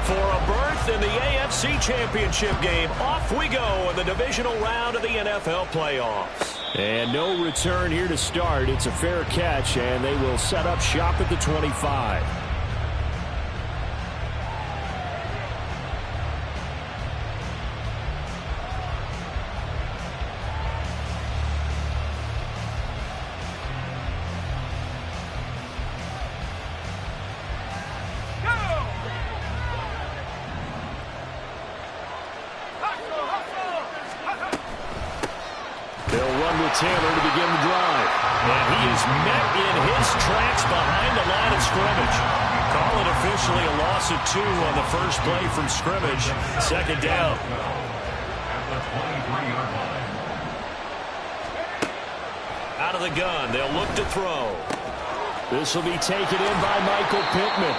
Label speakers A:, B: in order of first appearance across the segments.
A: for a berth in the AFC Championship game. Off we go in the divisional round of the NFL playoffs.
B: And no return here to start. It's a fair catch, and they will set up shop at the 25.
A: Taylor to begin the drive. And he is met in his tracks behind the line of scrimmage. Call it officially a loss of 2 on the first play from scrimmage. Second down. Out of the gun. They'll look to throw.
B: This will be taken in by Michael Pittman.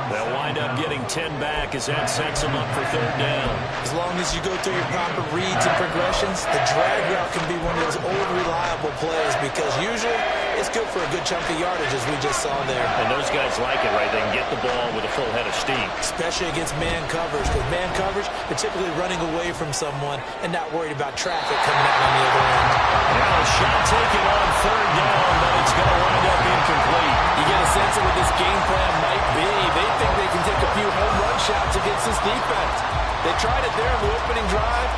A: They'll wind up getting 10 back as that sets them up for third down.
C: As long as you go through your proper reads and progressions, the drag route can be one of those old reliable plays because usually it's good for a good chunk of yardage as we just saw there.
A: And those guys like it, right? They can get the ball with a full head of steam.
C: Especially against man coverage. Because man coverage, they're typically running away from someone and not worried about traffic coming out on the other end.
A: Now a shot taken on third down, but it's going to wind up incomplete.
C: You get a sense of what this game plan might be. They think they can take a few home run shots against this defense. They tried it there in the opening drive,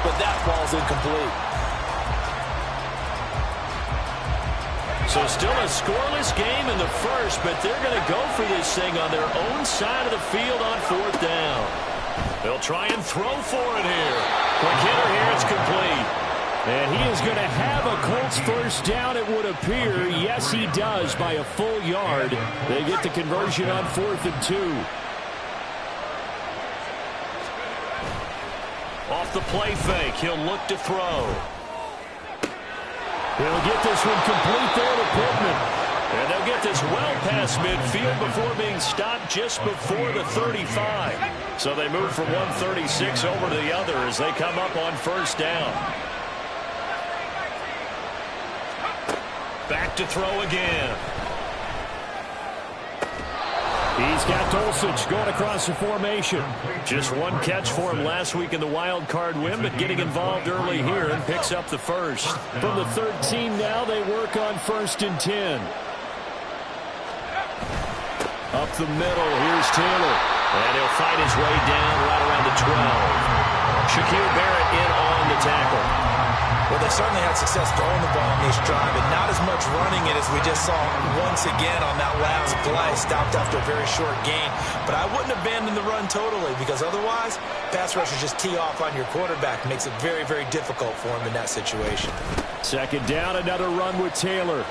C: but that ball's incomplete.
A: So still a scoreless game in the first, but they're going to go for this thing on their own side of the field on fourth down. They'll try and throw for it here. Quick hitter here, it's complete.
B: And he is going to have a Colts first down, it would appear. Yes, he does, by a full yard. They get the conversion on 4th and 2.
A: Off the play fake, he'll look to throw.
B: They'll get this one complete there to Pittman.
A: And they'll get this well past midfield before being stopped just before the 35. So they move from 136 over to the other as they come up on first down. Back to throw again.
B: He's got Dulcich going across the formation.
A: Just one catch for him last week in the wild card win, but getting involved early here and picks up the first.
B: From the 13 now, they work on 1st and 10. Up the middle, here's Taylor.
A: And he'll fight his way down right around the 12. Shaquille Barrett in on the tackle.
C: Well, they certainly had success throwing the ball in this drive, and not as much running it as we just saw once again on that last play. Stopped after a very short gain. But I wouldn't abandon the run totally because otherwise, pass rushers just tee off on your quarterback. Makes it very, very difficult for him in that situation.
B: Second down, another run with Taylor.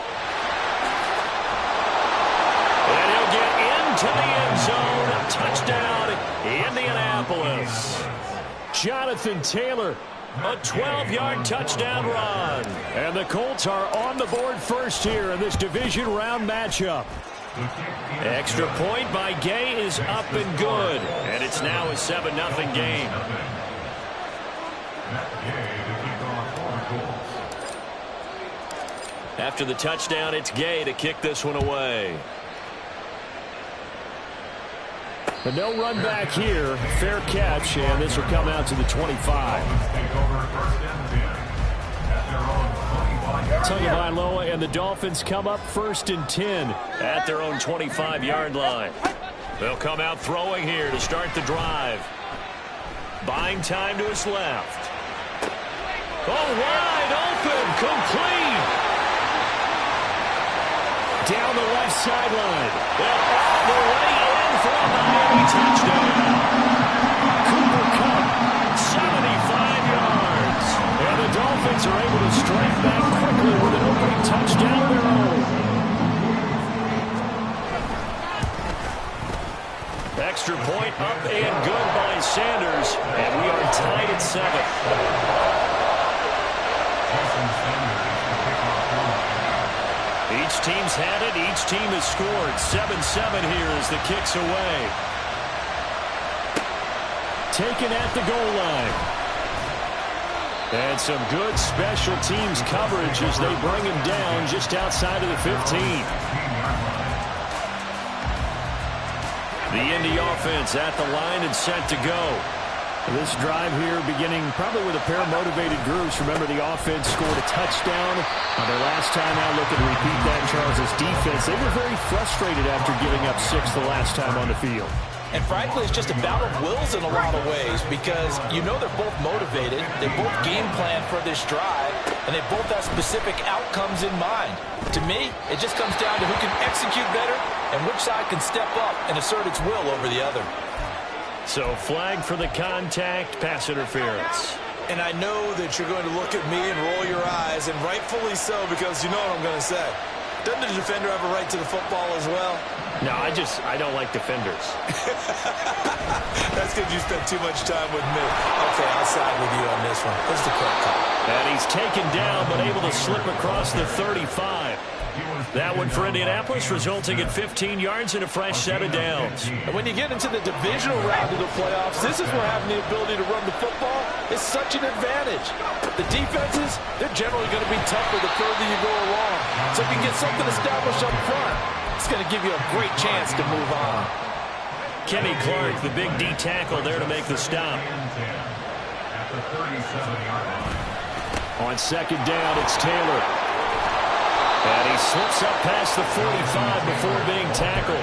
A: And he'll get into the end zone. Touchdown, Indianapolis.
B: Jonathan Taylor.
A: A 12-yard touchdown run.
B: And the Colts are on the board first here in this division round matchup.
A: Extra point by Gay is up and good. And it's now a 7-0 game. After the touchdown, it's Gay to kick this one away.
B: But no run back here. Fair catch, and this will come out to the 25. Tagovailoa and the Dolphins come up 1st and 10.
A: At their own 25-yard line. They'll come out throwing here to start the drive. Buying time to his left. Oh, wide open, complete.
B: Down the left sideline.
A: They're all the way in for a Miami touchdown.
B: Cooper Kupp,
A: 75 yards.
B: And the Dolphins are able to strike back quickly with an opening touchdown of their own.
A: Extra point up and good by Sanders. And we are tied at 7. Each team's had it. Each team has scored. 7-7 here as the kick's away.
B: Taken at the goal line. And some good special teams coverage as they bring him down just outside of the 15.
A: The Indy offense at the line and set to go.
B: This drive here beginning probably with a pair of motivated groups. Remember, the offense scored a touchdown on their last time out. Looking to repeat that. Charles' defense, they were very frustrated after giving up 6 the last time on the field.
C: And frankly, it's just a battle of wills in a lot of ways because you know they're both motivated. They both game plan for this drive, and they both have specific outcomes in mind. To me, it just comes down to who can execute better and which side can step up and assert its will over the other.
A: So flag for the contact, pass interference.
C: And I know that you're going to look at me and roll your eyes, and rightfully so, because you know what I'm going to say. Doesn't the defender have a right to the football as well?
A: No, I don't like defenders.
C: That's because you spent too much time with me. Okay, I'll side with you on this one. What's the correct call?
A: And he's taken down, but able to slip across the 35. That one for Indianapolis, resulting in 15 yards and a fresh set of downs.
C: And when you get into the divisional round of the playoffs, this is where having the ability to run the football is such an advantage. The defenses, they're generally going to be tougher the further you go along. So if you can get something established up front, it's going to give you a great chance to move on.
A: Kenny Clark, the big D tackle there to make the stop.
B: On second down, it's Taylor.
A: And he slips up past the 45 before being tackled.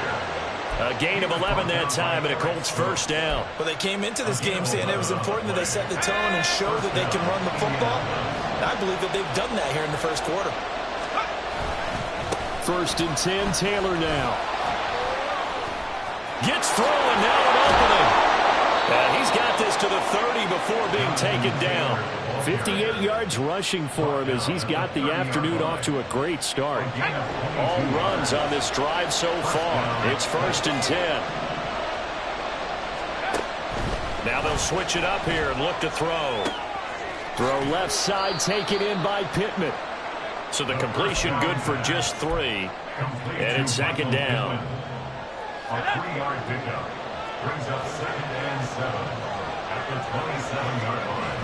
A: A gain of 11 that time and a Colts first down.
C: Well, they came into this game saying it was important that they set the tone and show that they can run the football. And I believe that they've done that here in the first quarter.
B: 1st and 10, Taylor now.
A: Gets through and now an opening. And he's got this to the 30 before being taken down.
B: 58 yards rushing for him as he's got the afternoon off to a great start.
A: All runs on this drive so far. It's 1st and 10. Now they'll switch it up here and look to throw.
B: Throw left side, taken in by Pittman.
A: So the completion good for just 3. And it's 2nd down.
D: A 3-yard pickup brings up 2nd and 7 at the 27-yard line.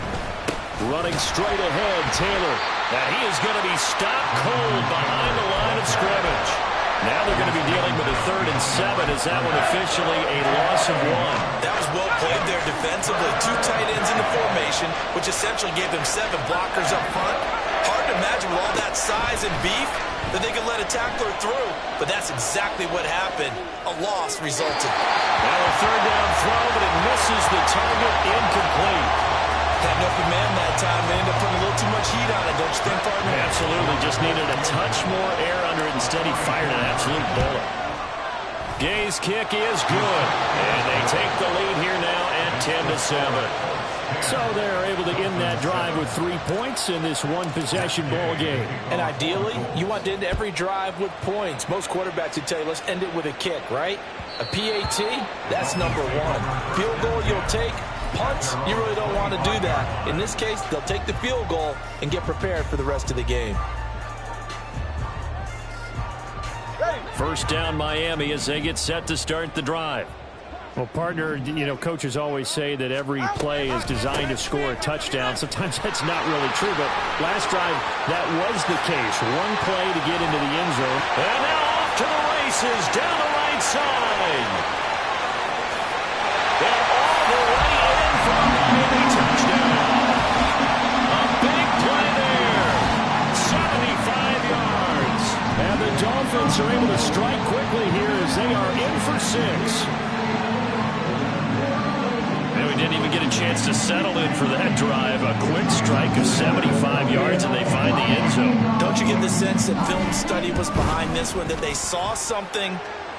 B: Running straight ahead, Taylor.
A: Now he is going to be stopped cold behind the line of scrimmage. Now they're going to be dealing with a 3rd and 7 as that one officially a loss of 1.
C: That was well played there defensively. 2 tight ends in the formation, which essentially gave them 7 blockers up front. Hard to imagine with all that size and beef that they could let a tackler through. But that's exactly what happened. A loss resulted.
A: Now a 3rd down throw, but it misses the target, incomplete.
C: Had an open man that time. They ended up putting a little too much heat on it, don't you think, partner?
A: Absolutely. Just needed a touch more air under it. Instead, he fired an absolute bullet. Gay's kick is good. And they take the lead here now at 10-7.
B: So they're able to end that drive with 3 points in this one-possession ball game.
C: And ideally, you want to end every drive with points. Most quarterbacks would tell you, let's end it with a kick, right? A PAT, that's number 1. Field goal you'll take. Punts, you really don't want to do that. In this case, they'll take the field goal and get prepared for the rest of the game.
A: First down, Miami, as they get set to start the drive.
B: Well, partner, you know, coaches always say that every play is designed to score a touchdown. Sometimes that's not really true, but last drive, that was the case. 1 play to get into the end zone.
A: And now off to the races down the right side. And all the way in for a Miami touchdown. A big play there. 75 yards.
B: And the Dolphins are able to strike quickly here as they are in for 6.
A: And we didn't even get a chance to settle in for that drive. A quick strike of 75 yards, and they find the end zone.
C: Don't you get the sense that film study was behind this one, that they saw something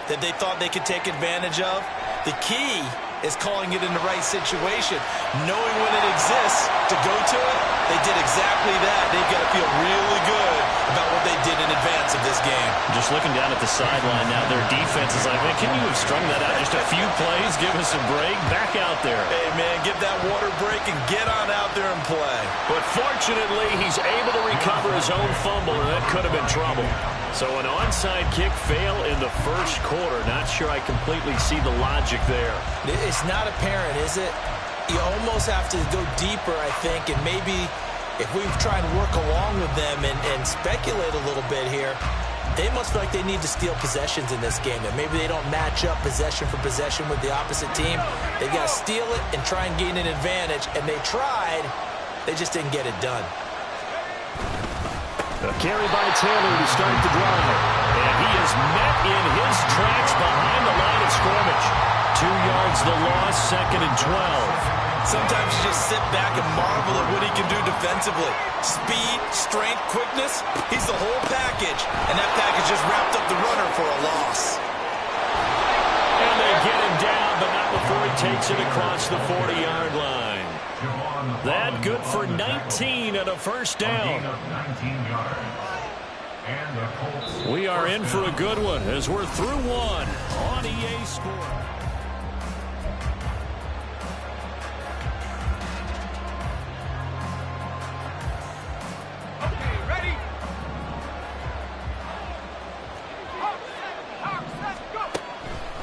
C: that they thought they could take advantage of? The key is calling it in the right situation. Knowing when it exists to go to it, they did exactly that. They've got to feel really good about what they did in advance of this game.
A: Just looking down at the sideline now, their defense is like, man, can you have strung that out just a few plays? Give us a break. Back out there.
C: Hey, man, give that water break and get on out there and play.
A: But fortunately, he's able to recover his own fumble, and that could have been trouble. So an onside kick fail in the first quarter. Not sure I completely see the logic there.
C: It's not apparent, is it? You almost have to go deeper, I think, and maybe if we try and work along with them and speculate a little bit here, They must feel like they need to steal possessions in this game, and maybe they don't match up possession for possession with the opposite team. They've got to steal it and try and gain an advantage, and they tried. They just didn't get it done.
B: A carry by Taylor to start the drive.
A: And he is met in his tracks behind the line of scrimmage. 2 yards the loss, 2nd and 12.
C: Sometimes you just sit back and marvel at what he can do defensively. Speed, strength, quickness, he's the whole package. And that package just wrapped up the runner for a loss.
A: And they get him down, but not before he takes it across the 40-yard line. That good for 19 and a first down. We are in for a good one as we're through one on EA Sports.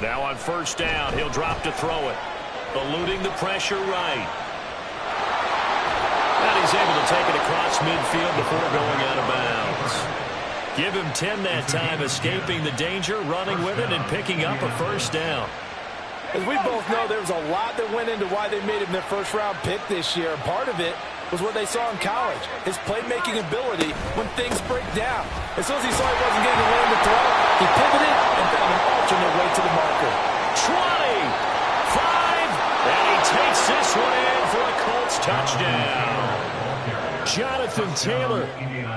A: Now on first down, he'll drop to throw it. Eluding the pressure right. And he's able to take it across midfield before going out of bounds. Give him 10 that time, escaping the danger, running with it, and picking up a first down.
E: As we both know, there was a lot that went into why they made him their first-round pick this year. Part of it was what they saw in college, his playmaking ability when things break down. As soon as he saw he wasn't getting the lane to throw, he pivoted and found an alternate way to the marker.
A: 25, and he takes this one in for a Colts touchdown. Jonathan Taylor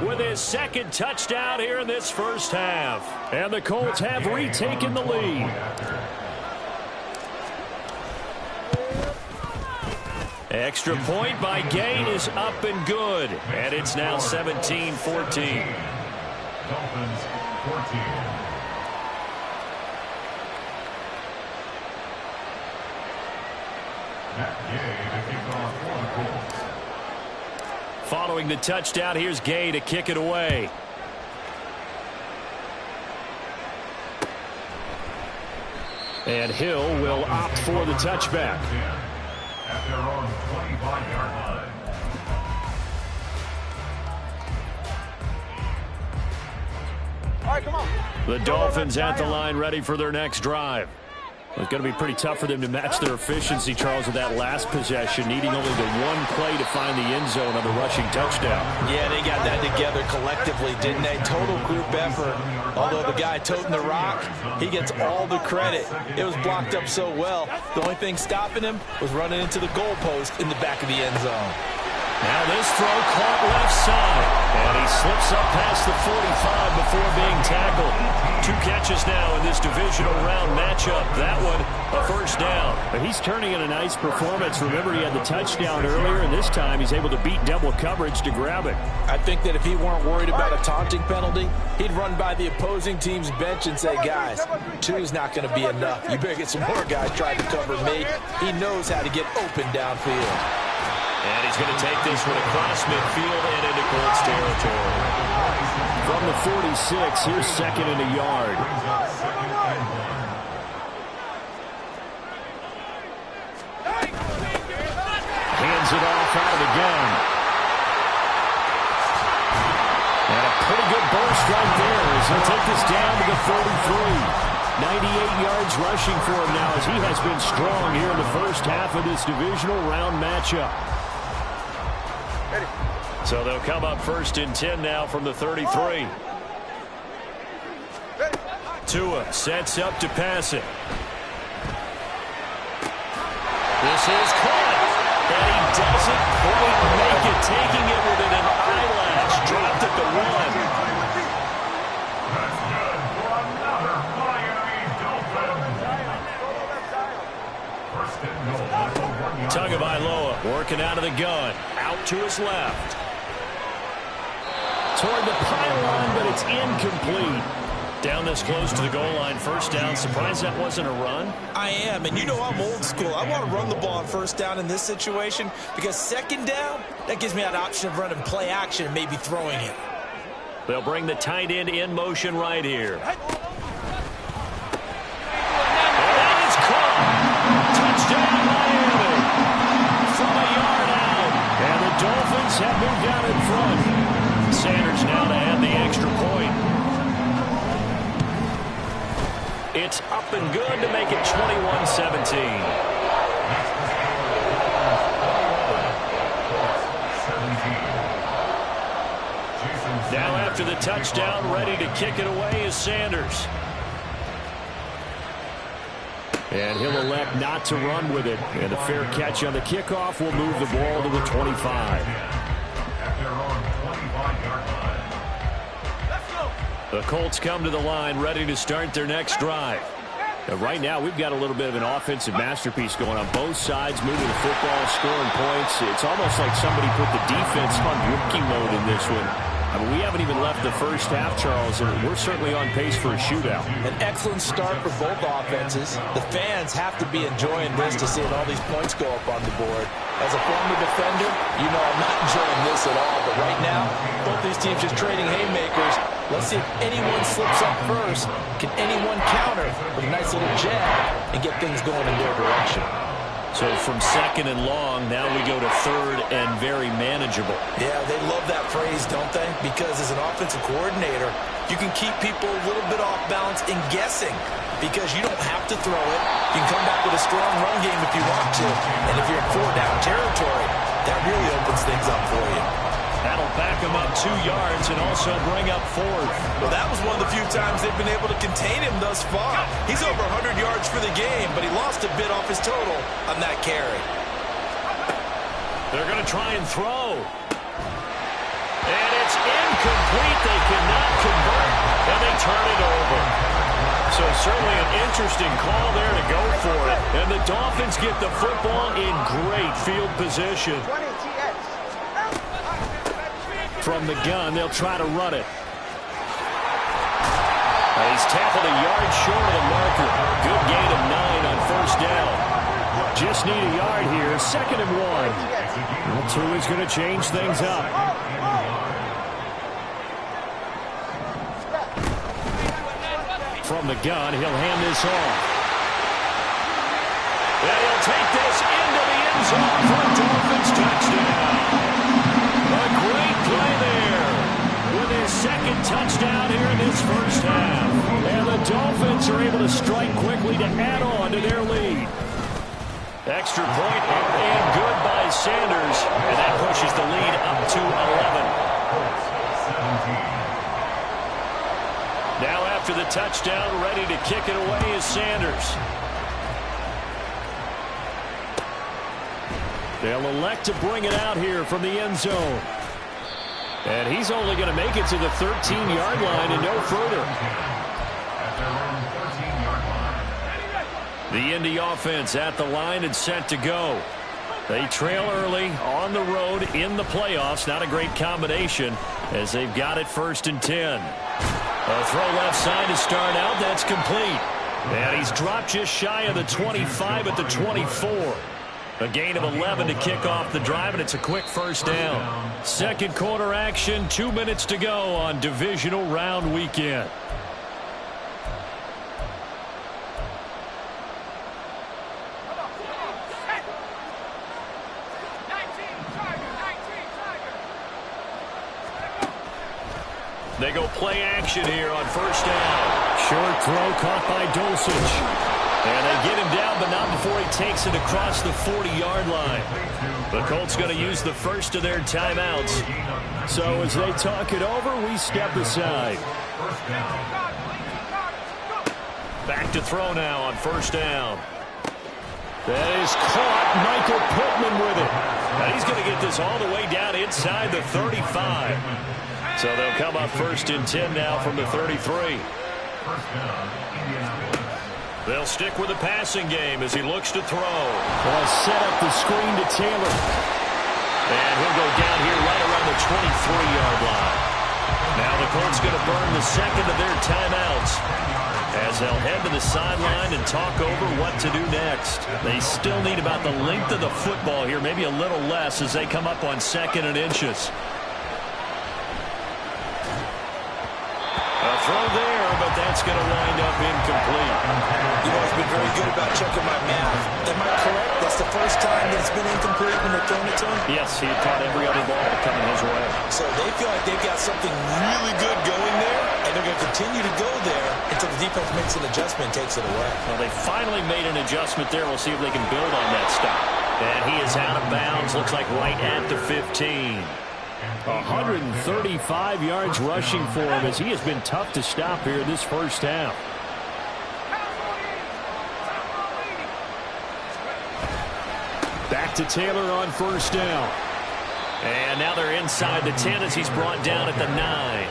A: with his second touchdown here in this first half.
B: And the Colts have retaken the lead.
A: Extra point by Gain is up and good. And it's now 17-14.
D: Dolphins 14. Matt Gay to kick off for the Colts.
A: Following the touchdown, here's Gay to kick it away.
B: And Hill will opt for the touchback.
D: At their own 25-yard line.
E: All right, come on.
B: The Dolphins at the line ready for their next drive. It's going to be pretty tough for them to match their efficiency, Charles, with that last possession, needing only the one play to find the end zone on the rushing touchdown.
C: Yeah, they got that together collectively, didn't they? Total group effort. Although the guy toting the rock, he gets all the credit. It was blocked up so well. The only thing stopping him was running into the goalpost in the back of the end zone.
A: Now this throw caught left side. And he slips up past the 45 before being tackled. 2 catches now in this divisional round matchup. That one, a first down.
B: But he's turning in a nice performance. Remember, he had the touchdown earlier, and this time he's able to beat double coverage to grab it.
C: I think that if he weren't worried about a taunting penalty, he'd run by the opposing team's bench and say, guys, 2's not going to be enough. You better get some more guys trying to cover me. He knows how to get open downfield.
A: And he's going to take this one across midfield and into Colts territory.
B: From the 46, here's 2nd and a yard. Hands it off out of the gun. And a pretty good burst right there as he'll take this down to the 33. 98 yards rushing for him now as he has been strong here in the first half of this divisional round matchup.
A: So they'll come up 1st and 10 now from the 33. Tua sets up to pass it. This is caught. And he doesn't quite make it, taking it within an eyelash. Dropped at the 1.
D: That's good for another Miami Dolphins. First and goal at the 1-yard line.
A: Tagovailoa working out of the gun. Out to his left.
B: Toward the pylon, but it's incomplete.
A: Down this close to the goal line, first down. Surprised that wasn't a run?
C: I am, and you know I'm old school. I want to run the ball on first down in this situation because second down, that gives me that option of running play action and maybe throwing it.
A: They'll bring the tight end in motion right here. And it's caught. Touchdown, Miami. From a yard out.
B: And the Dolphins have moved out in front.
A: Sanders now to add the extra point. 17. Now after the touchdown, ready to kick it away is Sanders.
B: And he'll elect not to run with it. And a fair catch on the kickoff will move the ball to the 25.
A: The Colts come to the line ready to start their next drive.
B: Right now, we've got a little bit of an offensive masterpiece going on both sides, moving the football, scoring points. It's almost like somebody put the defense on rookie mode in this one. I mean, we haven't even left the first half, Charles, and we're certainly on pace for a shootout.
E: An excellent start for both offenses. The fans have to be enjoying this to see all these points go up on the board. As a former defender, you know I'm not enjoying this at all. But right now, both these teams just trading haymakers. Let's see if anyone slips up first. Can anyone counter with a nice little jab and get things going in their direction?
A: So from second and long, now we go to third and very manageable.
C: Yeah, they love that phrase, don't they? Because as an offensive coordinator, you can keep people a little bit off balance in guessing because you don't have to throw it. You can come back with a strong run game if you want to. And if you're in 4-down territory, that really opens things up for you.
A: That'll back him up 2 yards and also bring up fourth.
C: Well, that was one of the few times they've been able to contain him thus far. He's over 100 yards for the game, but he lost a bit off his total on that carry.
A: They're going to try and throw. And it's incomplete. They cannot convert, and they turn it over. So certainly an interesting call there to go for it. And the Dolphins get the football in great field position.
B: From the gun, they'll try to run it.
A: He's tackled a yard short of the marker. Good gain of 9 on first down.
B: Just need a yard here. 2nd and 1. Well, Tua's going to change things up. From the gun, he'll hand this off.
A: And he'll take this into the end zone for a Dolphins touchdown. A great play there with his 2nd touchdown here in this first half.
B: And the Dolphins are able to strike quickly to add on to their lead.
A: Extra point and good by Sanders. And that pushes the lead up to 11. Now after the touchdown, ready to kick it away is Sanders.
B: They'll elect to bring it out here from the end zone. And he's only going to make it to the 13-yard line and no further.
A: The Indy offense at the line and set to go. They trail early on the road in the playoffs. Not a great combination as they've got it 1st and 10. A throw left side to start out. That's complete. And he's dropped just shy of the 25 at the 24. A gain of 11 to kick off the drive, and it's a quick first down. 2nd quarter action, 2 minutes to go on divisional round weekend. They go play action here on first down.
B: Short throw caught by Dulcich.
A: And they get him down, but not before he takes it across the 40-yard line. The Colts going to use the first of their timeouts.
B: So as they talk it over, we step aside.
A: Back to throw now on first down.
B: That is caught. Michael Pittman with it.
A: Now he's going to get this all the way down inside the 35. So they'll come up 1st and 10 now from the 33. They'll stick with the passing game as he looks to throw.
B: Well, set up the screen to Taylor.
A: And he'll go down here right around the 23-yard line. Now the Colts going to burn the 2nd of their timeouts as they'll head to the sideline and talk over what to do next. They still need about the length of the football here, maybe a little less as they come up on 2nd and inches. A throw there, but that's going to wind up incomplete.
C: You know, he's been very good about checking my math. Am I correct? That's the first time that it's been incomplete when they're throwing it to him?
B: Yes, he caught every other ball coming his way.
C: So they feel like they've got something really good going there, And they're going to continue to go there until the defense makes an adjustment and takes it away.
A: Well, they finally made an adjustment there. We'll see if they can build on that stop. And he is out of bounds. Looks like right at the 15.
B: 135 yards rushing for him as he has been tough to stop here this first half. Back to Taylor on first down.
A: And now they're inside the 10 as he's brought down at the 9.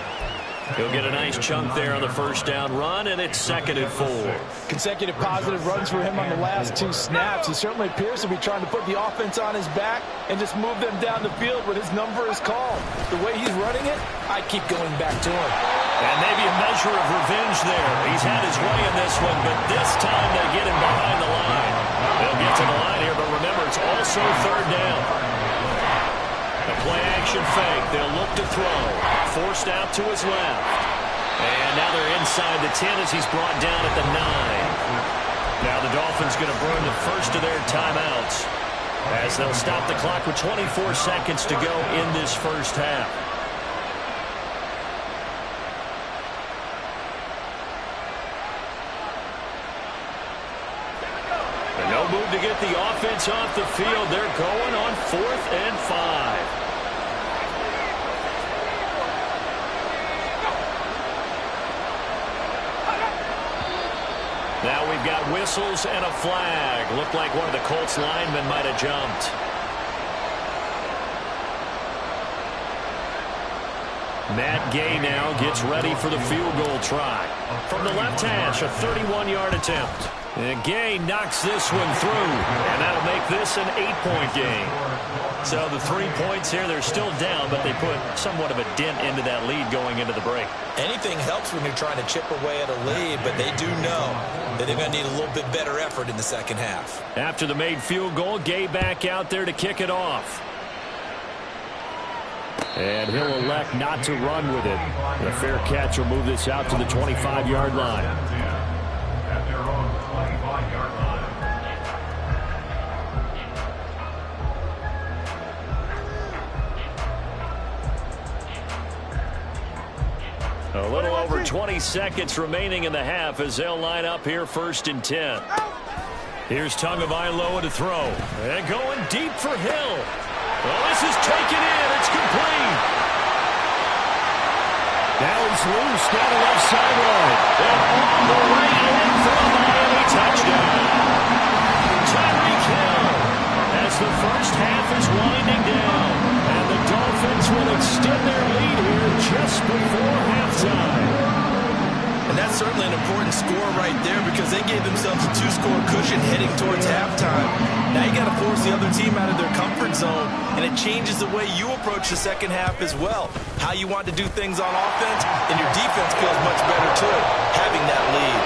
A: He'll get a nice chunk there on the first down run, and it's 2nd and 4.
E: Consecutive positive runs for him on the last 2 snaps. He certainly appears to be trying to put the offense on his back and just move them down the field when his number is called. The way he's running it, I keep going back to him.
A: And maybe a measure of revenge there. He's had his way in this one, but this time they get him behind the line. They'll get to the line here, but remember, it's also 3rd down. The play-action fake. They'll look to throw. Forced out to his left. And now they're inside the 10 as he's brought down at the 9. Now the Dolphins going to burn the first of their timeouts as they'll stop the clock with 24 seconds to go in this first half. And no move to get the offense off the field. They're going on 4th and 5. Now we've got whistles and a flag. Looked like one of the Colts linemen might have jumped. Matt Gay now gets ready for the field goal try. From the left hash, a 31-yard attempt. And Gay knocks this one through, and that'll make this an 8-point game. So the 3 points here, they're still down, but they put somewhat of a dent into that lead going into the break.
C: Anything helps when you're trying to chip away at a lead, but they do know that they're going to need a little bit better effort in the second half.
A: After the made field goal, Gay back out there to kick it off.
B: And he'll elect not to run with it. The fair catch will move this out to the 25-yard line.
D: At their own 25-yard line.
A: A little over 20 seconds remaining in the half as they'll line up here 1st and 10. Here's Tagovailoa to throw. And going deep for Hill. Well, this is taken in. It's complete.
B: Now he's loose down the left sideline.
A: And on the way in for a Miami touchdown. Tyreek Hill as the first half is winding down. And the Dolphins will extend their lead here just before halftime.
C: And that's certainly an important score right there because they gave themselves a 2-score cushion heading towards halftime. Now you got to force the other team out of their comfort zone, and it changes the way you approach the second half as well. How you want to do things on offense, and your defense feels much better too, having that lead.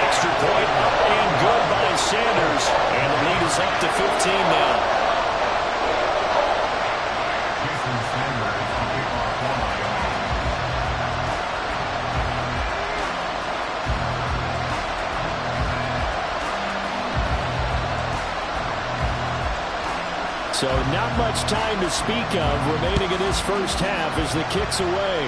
A: Extra point and good by Sanders, and the lead is up to 15 now.
B: So not much time to speak of remaining in this first half as the kick's away.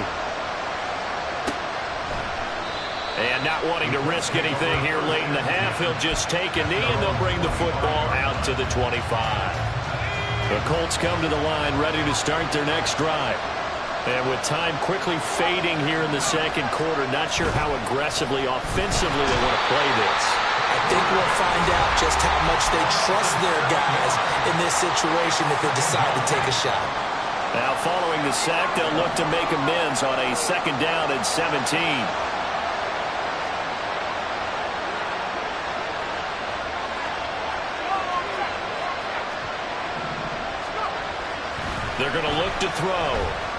A: And not wanting to risk anything here late in the half, he'll just take a knee and they'll bring the football out to the 25. The Colts come to the line ready to start their next drive. And with time quickly fading here in the second quarter, not sure how aggressively, offensively they want to play this.
C: I think we'll find out just how much they trust their guys in this situation if they decide to take a shot.
A: Now following the sack, they'll look to make amends on a 2nd down and 17. They're going to look to throw.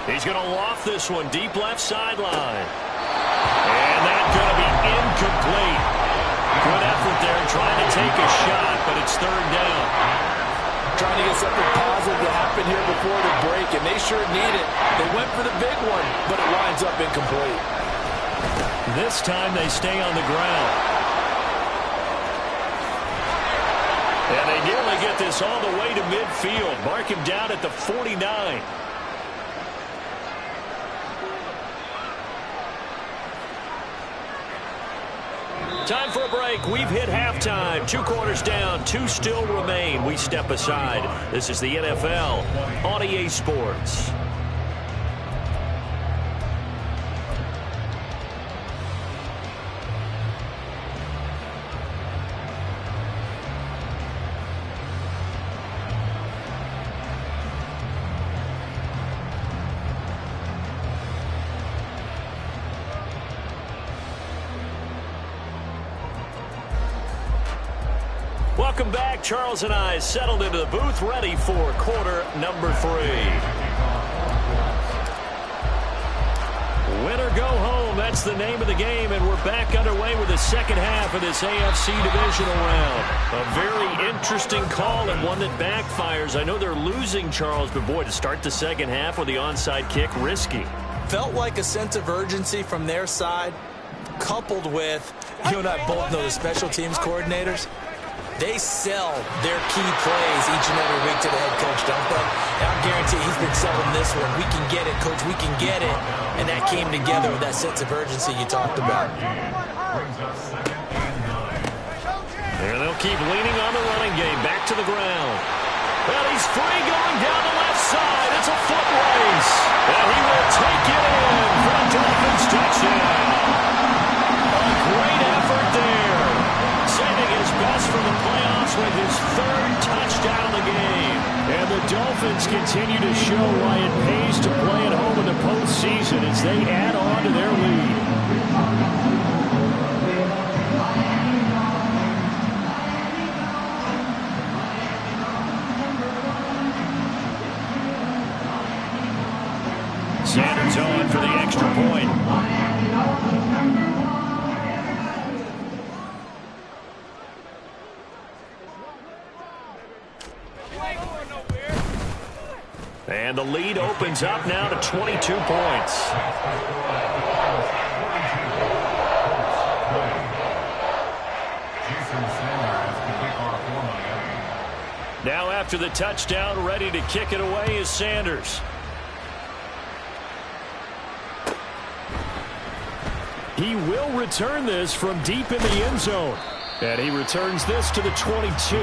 A: He's going to loft this one deep left sideline. And that's going to be incomplete. Good effort there trying to take a shot, but it's 3rd down.
E: Trying to get something positive to happen here before the break, and they sure need it. They went for the big one, but it winds up incomplete.
A: This time they stay on the ground. And they nearly get this all the way to midfield. Mark him down at the 49. a break. We've hit halftime. 2 quarters down. 2 still remain. We step aside. This is the NFL on EA Sports. Welcome back. Charles and I settled into the booth, ready for quarter number 3. Win or go home, that's the name of the game, and we're back underway with the second half of this AFC divisional round. A very interesting call and one that backfires. I know they're losing, Charles, but boy, to start the second half with the onside kick, risky.
C: Felt like a sense of urgency from their side, coupled with, you and I both know the special teams coordinators. They sell their key plays each and every week to the head coach, don't they? And I guarantee he's been selling this one. We can get it, coach. We can get it. And that came together with that sense of urgency you talked about.
A: And they'll keep leaning on the running game. Back to the ground. Well, he's free going down the left side. It's a foot race. And he will take it in for a Dolphins touchdown. A great effort there. Saving his best for the playoffs with his 3rd touchdown of the game.
B: And the Dolphins continue to show why it pays to play at home in the postseason as they add on to their lead. Sanders on for the extra point.
A: And the lead opens up now to 22 points. Now after the touchdown, ready to kick it away is Sanders.
B: He will return this from deep in the end zone. And he returns this to the 22.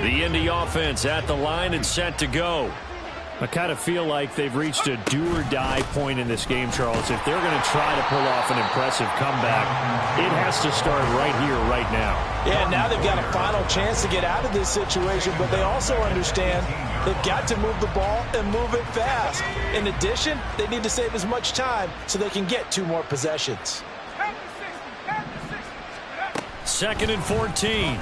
A: The Indy offense at the line and set to go.
B: I kind of feel like they've reached a do-or-die point in this game, Charles. If they're going to try to pull off an impressive comeback, it has to start right here, right now.
E: Yeah, now they've got a final chance to get out of this situation, but they also understand they've got to move the ball and move it fast. In addition, they need to save as much time so they can get 2 more possessions.
A: 2nd and 14.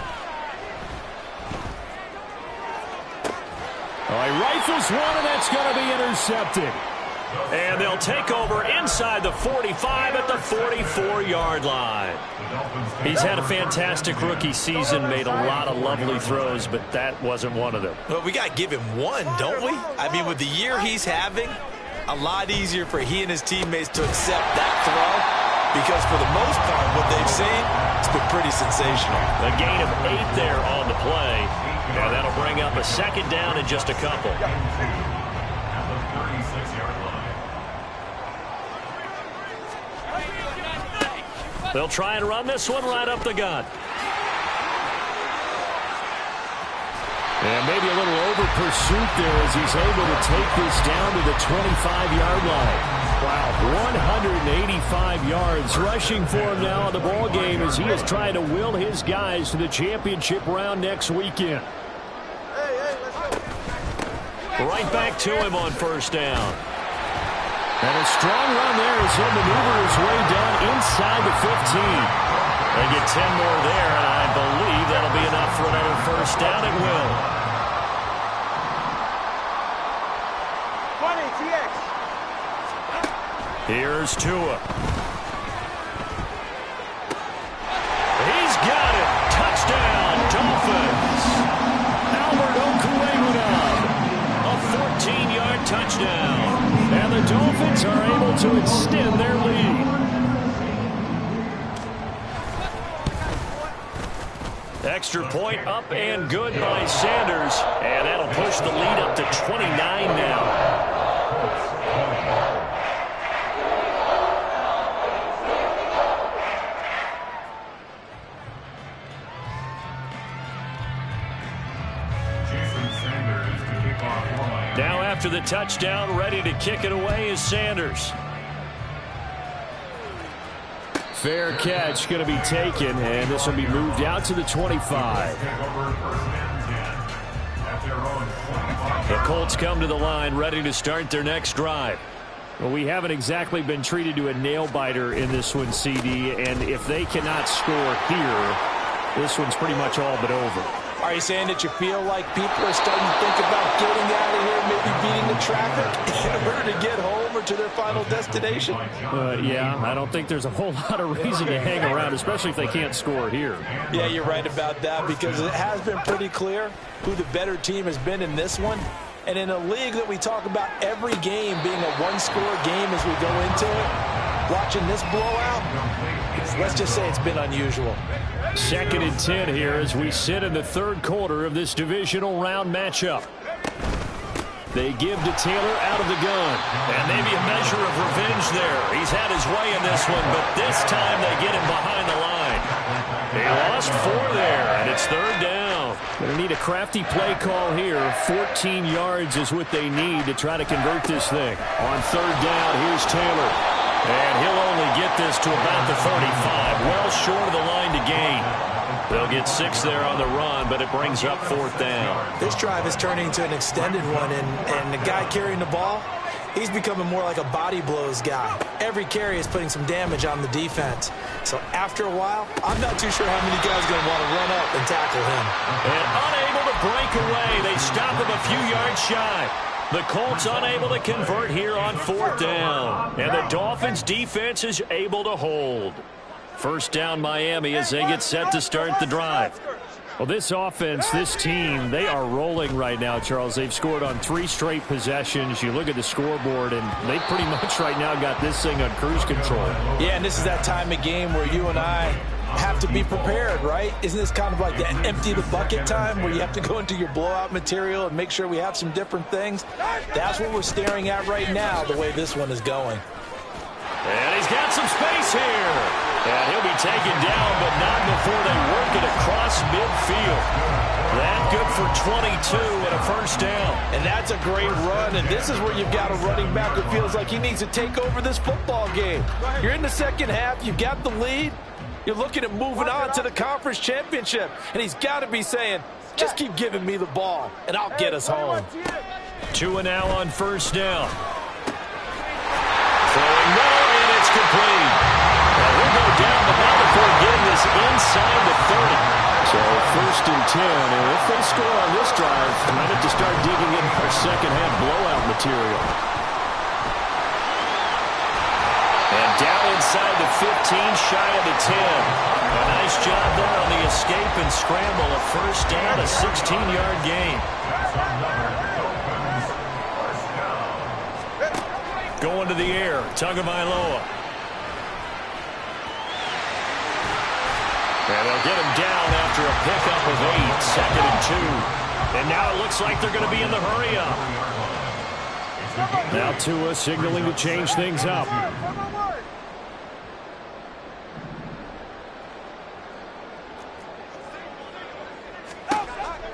B: Oh, he rifles one, and that's going to be intercepted.
A: And they'll take over inside the 45 at the 44-yard line. He's had a fantastic rookie season, made a lot of lovely throws, but that wasn't one of them.
C: Well, we got to give him one, don't we? I mean, with the year he's having, a lot easier for he and his teammates to accept that throw, because for the most part, what they've seen, it's been pretty sensational.
A: A gain of 8 there on the play. And that'll bring up a 2nd down in just a couple. They'll try and run this one right up the gut.
B: And maybe a little over pursuit there as he's able to take this down to the 25-yard line. Wow, 185 yards rushing for him now in the ball game as he is trying to will his guys to the championship round next weekend.
A: Right back to him on 1st down.
B: And a strong run there as he'll maneuver his way down inside the 15.
A: They get 10 more there, and I believe that'll be enough for another 1st down. It will.
F: 20 TX.
A: Here's Tua. He's got it. Touchdown, Dolphins. Albert Okwuegbunam. A 14-yard touchdown.
B: And the Dolphins are able to extend their lead.
A: Extra point up and good by Sanders. And that'll push the lead up to 29 now. Now after the touchdown, ready to kick it away is Sanders.
B: Fair catch going to be taken, and this will be moved out to the 25.
A: The Colts come to the line, ready to start their next drive.
B: Well, we haven't exactly been treated to a nail-biter in this one, CD, and if they cannot score here, this one's pretty much all but over.
E: Are you saying that you feel like people are starting to think about getting out of here, maybe beating the traffic in order to get home or to their final destination?
B: Yeah, I don't think there's a whole lot of reason to hang around, especially if they can't score here.
E: Yeah, you're right about that, because it has been pretty clear who the better team has been in this one. And in a league that we talk about every game being a one-score game as we go into it, watching this blowout, let's just say it's been unusual.
B: 2nd and 10 here as we sit in the third quarter of this divisional round matchup. They give to Taylor out of the gun.
A: And maybe a measure of revenge there. He's had his way in this one, but this time they get him behind the line. They lost 4 there, and it's 3rd down.
B: Going to need a crafty play call here. 14 yards is what they need to try to convert this thing. On 3rd down, here's Taylor.
A: And he'll only get this to about the 35, well short of the line to gain. They'll get 6 there on the run, but it brings up 4th down.
C: This drive is turning to an extended one, and the guy carrying the ball, he's becoming more like a body blows guy. Every carry is putting some damage on the defense. So after a while, I'm not too sure how many guys are going to want to run up and tackle him.
A: And unable to break away, they stop him a few yards shy. The Colts unable to convert here on 4th down. And the Dolphins defense is able to hold. 1st down Miami as they get set to start the drive.
B: Well, this offense, this team, they are rolling right now, Charles. They've scored on 3 straight possessions. You look at the scoreboard, and they pretty much right now got this thing on cruise control.
E: Yeah, and this is that time of game where you and I have to be prepared, right? Isn't this kind of like the empty the bucket time where you have to go into your blowout material and make sure we have some different things? That's what we're staring at right now, the way this one is going.
A: And he's got some space here. And he'll be taken down, but not before they work it across midfield. That good for 22 and a 1st down.
E: And that's a great run, and this is where you've got a running back who feels like he needs to take over this football game. You're in the second half, you've got the lead. You're looking at moving on to the conference championship, and he's got to be saying, just keep giving me the ball, and I'll get us home.
A: 2 and now on 1st down. Throwing no, and it's complete. Well, we'll go down, but not before getting this inside the 30.
B: So 1st and 10, and if they score on this drive, might have to start digging in our second half blowout material.
A: And down inside the 15, shy of the 10. A nice job there on the escape and scramble. A 1st down, a 16-yard gain. Going to the air, Tagovailoa. And they'll get him down after a pickup of 8, 2nd and 2. And now it looks like they're going to be in the hurry-up.
B: Now Tua signaling to change things up.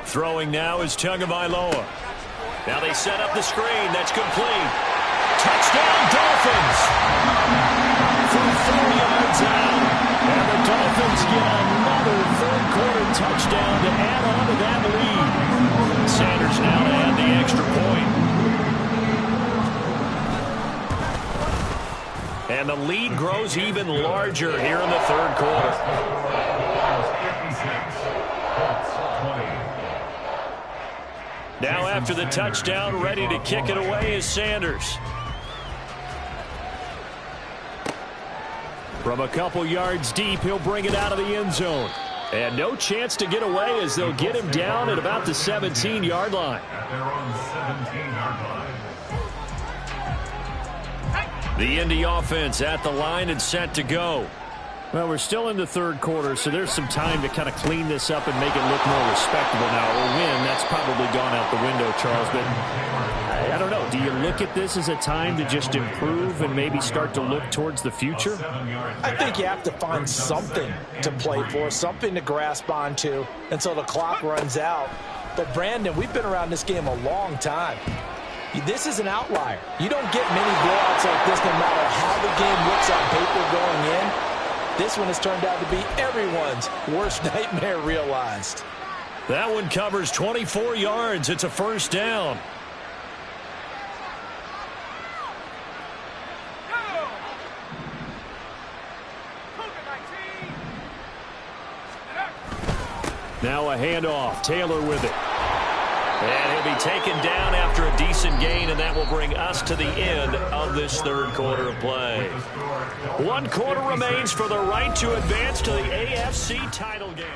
A: Throwing now is Tagovailoa. Now they set up the screen. That's complete. Touchdown, Dolphins! From 4 yards out. And the Dolphins get another third-quarter touchdown to add on to that lead. Sanders now to add the extra point. And the lead grows even larger here in the third quarter. Now after the touchdown, ready to kick it away is Sanders.
B: From a couple yards deep, he'll bring it out of the end zone. And no chance to get away as they'll get him down at about the 17-yard line.
D: At their own 17-yard line.
A: The Indy offense at the line and set to go.
B: Well, we're still in the third quarter, so there's some time to kind of clean this up and make it look more respectable now. A win, that's probably gone out the window, Charles. But I don't know. Do you look at this as a time to just improve and maybe start to look towards the future?
E: I think you have to find something to play for, something to grasp onto until the clock runs out. But, Brandon, we've been around this game a long time. This is an outlier. You don't get many blowouts like this no matter how the game looks on paper going in. This one has turned out to be everyone's worst nightmare realized.
A: That one covers 24 yards. It's a first down.
B: Now a handoff. Taylor with it.
A: And he'll be taken down after a decent gain, and that will bring us to the end of this third quarter of play. 1 quarter remains for the right to advance to the AFC title game.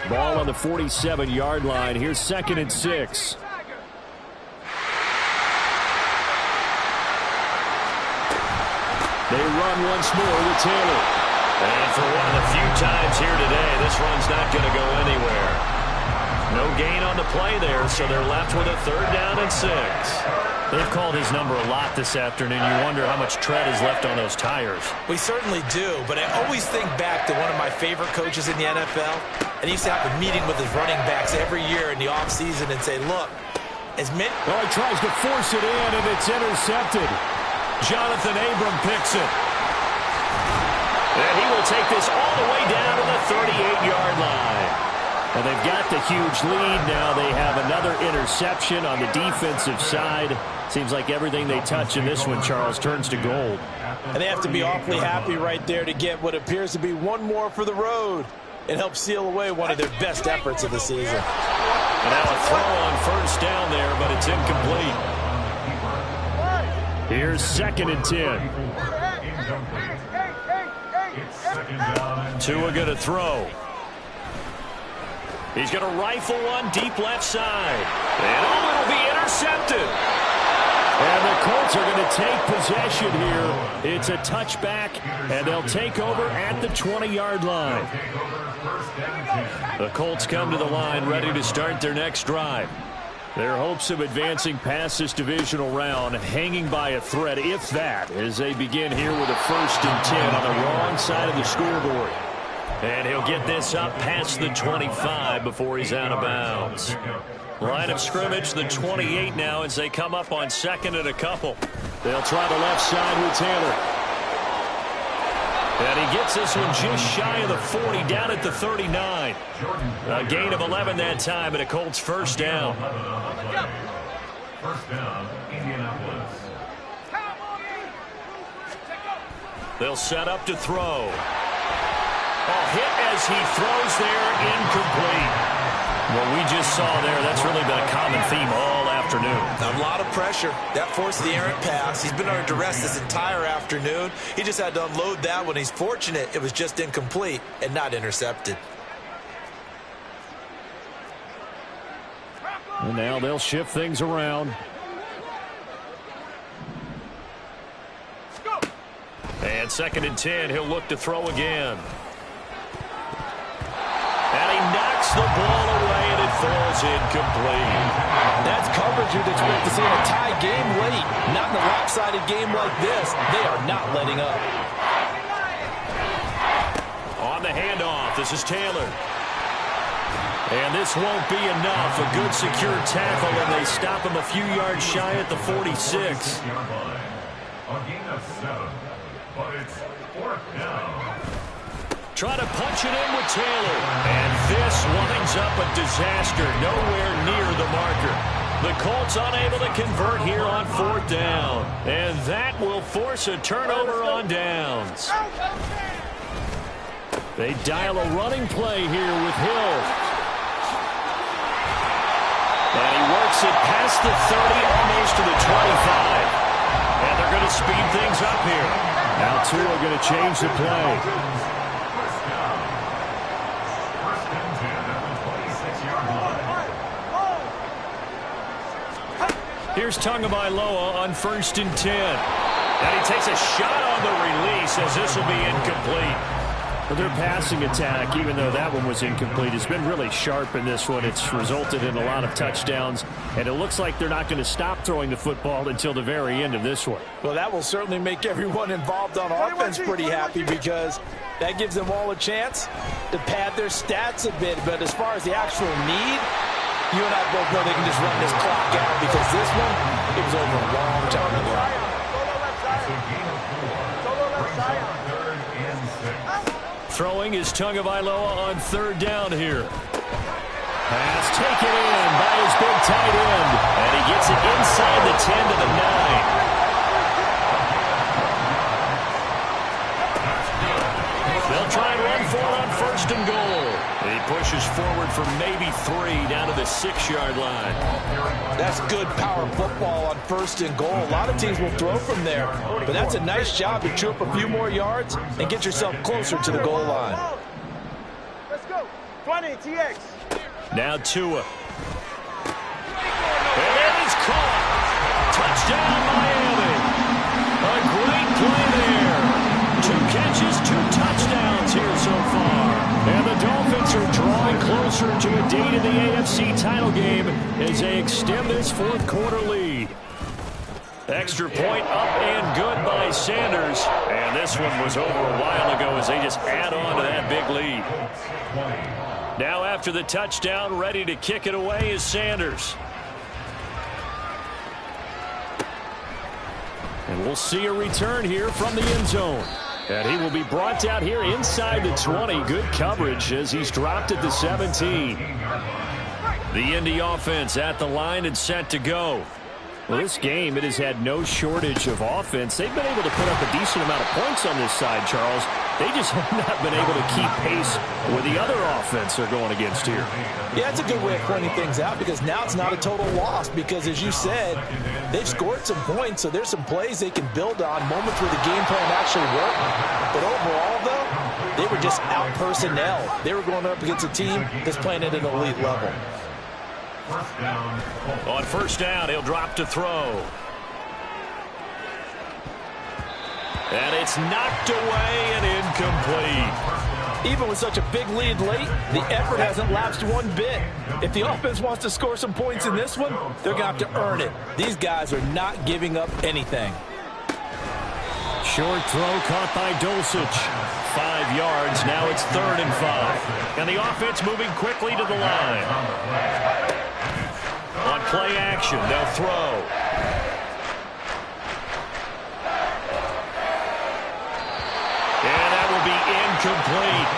B: Ball on the 47-yard line. Here's 2nd and 6. They run once more with Taylor.
A: And for one of the few times here today, this run's not going to go anywhere. No gain on the play there, so they're left with a 3rd down and 6.
B: They've called his number a lot this afternoon. You wonder how much tread is left on those tires.
C: We certainly do, but I always think back to one of my favorite coaches in the NFL, and he used to have a meeting with his running backs every year in the offseason and say, look, as many...
B: Oh, he tries to force it in, and it's intercepted.
A: Jonathan Abram picks it. And he will take this all the way down to the 38-yard line.
B: And they've got the huge lead. Now they have another interception on the defensive side. Seems like everything they touch in this one, Charles, turns to gold.
E: And they have to be awfully happy right there to get what appears to be one more for the road and help seal away one of their best efforts of the season.
A: And now a throw on first down there, but it's incomplete.
B: Here's 2nd and 10.
A: Tua going to throw. He's going to rifle one deep left side. And oh, it'll be intercepted.
B: And the Colts are going to take possession here. It's a touchback, and they'll take over at the 20-yard line.
A: The Colts come to the line ready to start their next drive.
B: Their hopes of advancing past this divisional round hanging by a thread, if that, as they begin here with a 1st and 10 on the wrong side of the scoreboard.
A: And he'll get this up past the 25 before he's out of bounds. Line of scrimmage, the 28 now as they come up on 2nd and a couple.
B: They'll try the left side with Taylor.
A: And he gets this one just shy of the 40, down at the 39. A gain of 11 that time, and a Colts first down.
D: First down, Indianapolis.
A: They'll set up to throw. Hit as he throws there, incomplete. What we just saw there, that's really been a common theme all afternoon.
C: A lot of pressure. That forced the errant pass. He's been under duress this entire afternoon. He just had to unload that one. He's fortunate it was just incomplete and not intercepted.
B: And now they'll shift things around.
A: And 2nd and 10, he'll look to throw again. And he knocks the ball away, and it falls incomplete.
E: That's coverage you'd expect to see in a tie game late. Not in a lopsided game like this. They are not letting up.
A: On the handoff, this is Taylor. And this won't be enough. A good secure tackle, and they stop him a few yards shy at the 46.
D: A gain of 7, but it's 4th down.
A: Try to punch it in with Taylor. And this winds up a disaster. Nowhere near the marker. The Colts unable to convert here on 4th down. And that will force a turnover on downs.
B: They dial a running play here with Hill.
A: And he works it past the 30, almost to the 25. And they're going to speed things up here.
B: Now Tua going to change the play.
A: Here's Tagovailoa on 1st and 10. And he takes a shot on the release as this will be incomplete.
B: But their passing attack, even though that one was incomplete, has been really sharp in this one. It's resulted in a lot of touchdowns, and it looks like they're not going to stop throwing the football until the very end of this one.
E: Well, that will certainly make everyone involved on offense pretty happy because that gives them all a chance to pad their stats a bit. But as far as the actual need, you and I both know they can just run this clock out because this one, it was over a long time ago.
A: Throwing is Tagovailoa on third down here.
B: Pass taken in by his big tight end.
A: And he gets it inside the 10 to the 9. They'll try and run for it on first and goal. And he pushes forward for maybe 3 down to the 6-yard line.
E: That's good power football on first and goal. A lot of teams will throw from there, but that's a nice job to chew up a few more yards and get yourself closer to the goal line.
F: Let's go. 20, TX.
A: Now Tua. And it is caught. Touchdown, Miami. A great play there. 2 catches, 2 touchdowns here so far. And the Dolphins are drawing closer to a date in the AFC title game as they extend this fourth quarter lead. Extra point up and good by Sanders. And this one was over a while ago as they just add on to that big lead. Now after the touchdown, ready to kick it away is Sanders.
B: And we'll see a return here from the end zone. And he will be brought out here inside the 20. Good coverage as he's dropped at the 17.
A: The Indy offense at the line and set to go.
B: Well, this game, it has had no shortage of offense. They've been able to put up a decent amount of points on this side, Charles. They just have not been able to keep pace with the other offense they're going against here.
E: Yeah, it's a good way of pointing things out because now it's not a total loss because, as you said, they've scored some points, so there's some plays they can build on, moments where the game plan actually worked. But overall, though, they were just out personnel. They were going up against a team that's playing at an elite level.
A: On first down, he'll drop to throw. And it's knocked away and incomplete.
E: Even with such a big lead late, the effort hasn't lapsed one bit. If the offense wants to score some points in this one, they're going to have to earn it. These guys are not giving up anything.
B: Short throw caught by Dulcich.
A: 5 yards. Now it's 3rd and 5. And the offense moving quickly to the line. On play action, they'll throw. And that will be incomplete.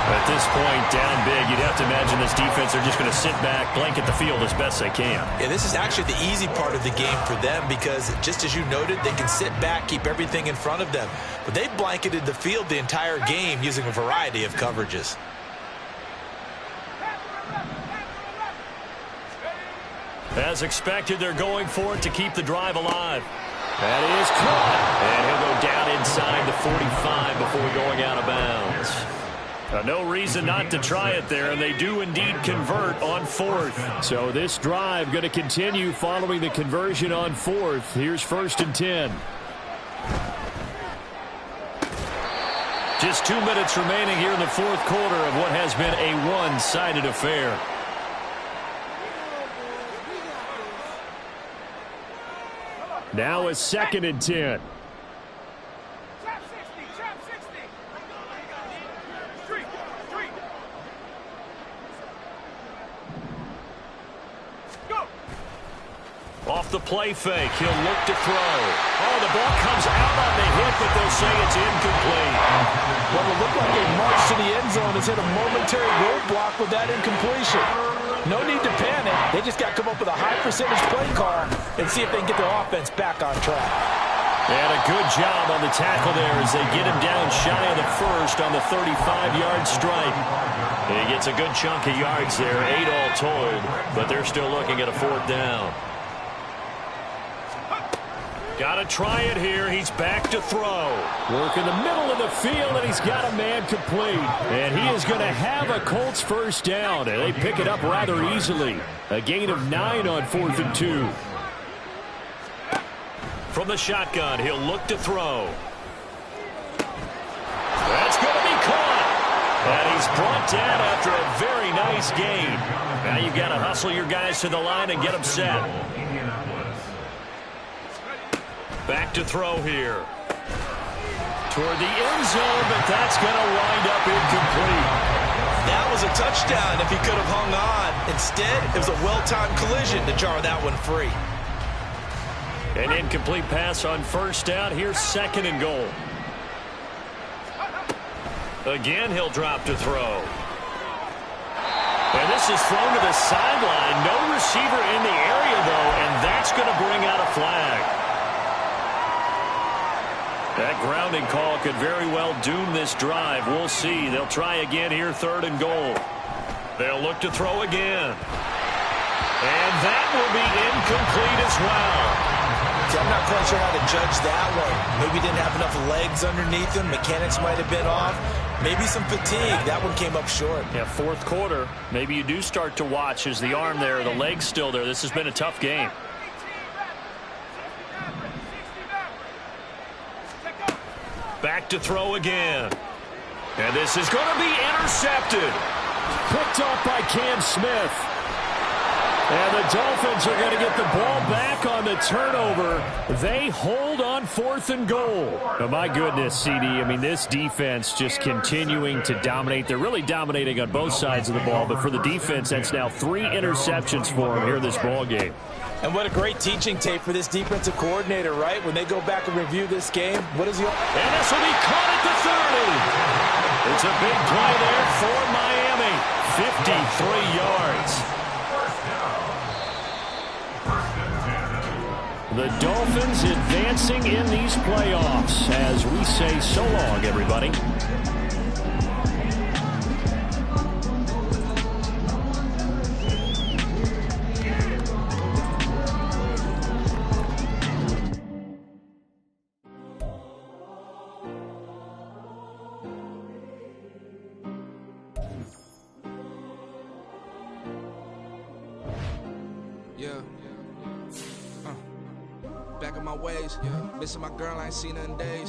A: At this point, down big, you'd have to imagine this defense are just going to sit back, blanket the field as best they can.
C: Yeah, this is actually the easy part of the game for them because, just as you noted, they can sit back, keep everything in front of them. But they blanketed the field the entire game using a variety of coverages.
A: As expected, they're going for it to keep the drive alive. That is caught. And he'll go down inside the 45 before going out of bounds. No reason not to try it there, and they do indeed convert on 4th.
B: So this drive going to continue following the conversion on 4th. Here's 1st and 10.
A: Just 2 minutes remaining here in the 4th quarter of what has been a one-sided affair.
B: Now a 2nd and 10.
A: Off the play fake, he'll look to throw. Oh, the ball comes out on the hit, but they'll say it's incomplete.
E: What will look like a march to the end zone has hit a momentary roadblock with that incompletion. No need to panic. They just got to come up with a high percentage play call and see if they can get their offense back on track.
A: And a good job on the tackle there as they get him down shy of the 1st on the 35-yard strike. He gets a good chunk of yards there, 8 all told, but they're still looking at a 4th down. Got to try it here. He's back to throw.
B: Work in the middle of the field, and he's got a man complete. And he is going to have a Colts first down, and they pick it up rather easily. A gain of 9 on 4th and 2.
A: From the shotgun, he'll look to throw. That's going to be caught. And he's brought down after a very nice gain. Now you've got to hustle your guys to the line and get them set. Back to throw here. Toward the end zone, but that's going to wind up incomplete.
C: That was a touchdown if he could have hung on. Instead, it was a well-timed collision to jar that one free.
A: An incomplete pass on first down. Here's 2nd and goal. Again, he'll drop to throw. And this is thrown to the sideline. No receiver in the area, though, and that's going to bring out a flag. That grounding call could very well doom this drive. We'll see. They'll try again here, 3rd and goal. They'll look to throw again. And that will be incomplete as well.
C: See, I'm not quite sure how to judge that one. Maybe didn't have enough legs underneath him. Mechanics might have been off. Maybe some fatigue. That one came up short.
A: Yeah, 4th quarter. Maybe you do start to watch as the arm there, the leg's still there. This has been a tough game. Back to throw again. And this is going to be intercepted.
B: Picked off by Cam Smith. And the Dolphins are going to get the ball back on the turnover. They hold on 4th and goal. Oh, my goodness, CD. I mean, this defense just continuing to dominate. They're really dominating on both sides of the ball. But for the defense, that's now 3 interceptions for them here in this ball game.
E: And what a great teaching tape for this defensive coordinator, right? When they go back and review this game, what is he?
A: And this will be caught at the 30. It's a big play there for Miami. 53 yards. The Dolphins advancing in these playoffs as we say so long, everybody.
G: Back in my ways, missing my girl, I ain't seen her in days.